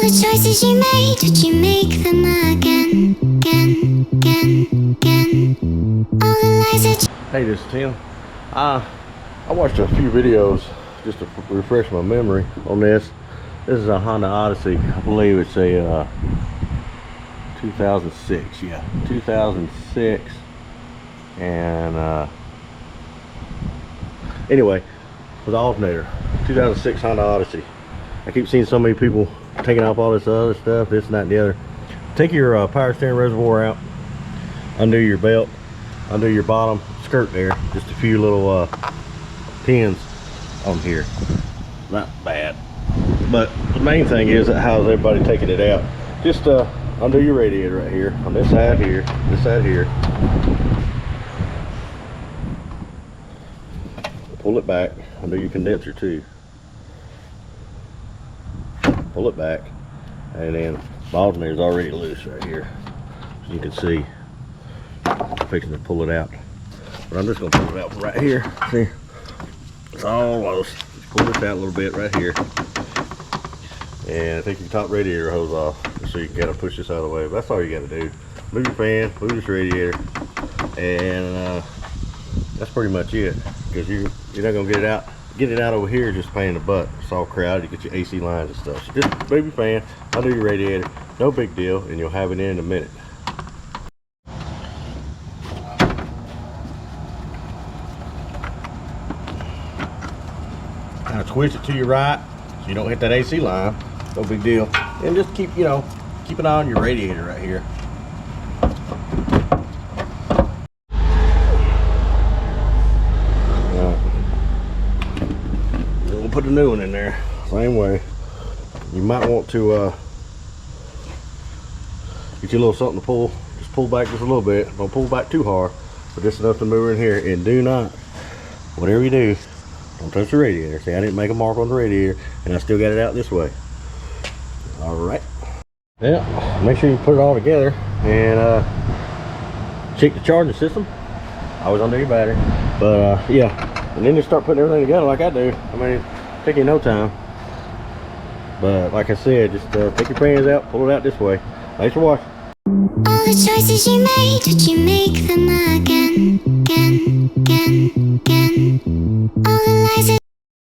the choices you made, did you make them again, again, again, again? All the lies that you... Hey, this is Tim. I watched a few videos just to refresh my memory on this. This is a Honda Odyssey. I believe it's a 2006. Yeah, 2006. And anyway, with the alternator, 2006 Honda Odyssey. I keep seeing so many people taking off all this other stuff, this and that and the other. Take your power steering reservoir out, undo your belt, undo your bottom skirt there, just a few little pins on here. Not bad, but the main thing is how's everybody taking it out. Just undo your radiator right here on this side here, this side here. Pull it back, undo your condenser too. Pull it back, and then the alternator is already loose right here, as you can see. I'm fixing to pull it out, but I'm just gonna pull it out from right here. See, it's all loose. Just pull this out a little bit right here, and take your top radiator hose off, so you can kind of push this out of the way. But that's all you got to do. Move your fan, move this radiator, and that's pretty much it. Because you're not gonna get it out. Get it out over here, just a pain in the butt. It's all crowded. You get your AC lines and stuff. So just move your fan, undo your radiator. No big deal, and you'll have it in a minute. Kind of twist it to your right so you don't hit that AC line. No big deal. And just keep, keep an eye on your radiator right here. We'll put a new one in there, same way. You might want to get you a little something to pull. Just pull back just a little bit. Don't pull back too hard, but just enough to move in here. And do not, whatever you do, don't touch the radiator. See, I didn't make a mark on the radiator, and I still got it out this way. All right. Yeah, make sure you put it all together and check the charging system. Always undo your battery. But yeah, and then just start putting everything together like I do. I mean, take you no time. But like I said, just take your fans out, pull it out this way. Thanks for watching. All the choices you made, did you make them again, again, again, again? All the lies that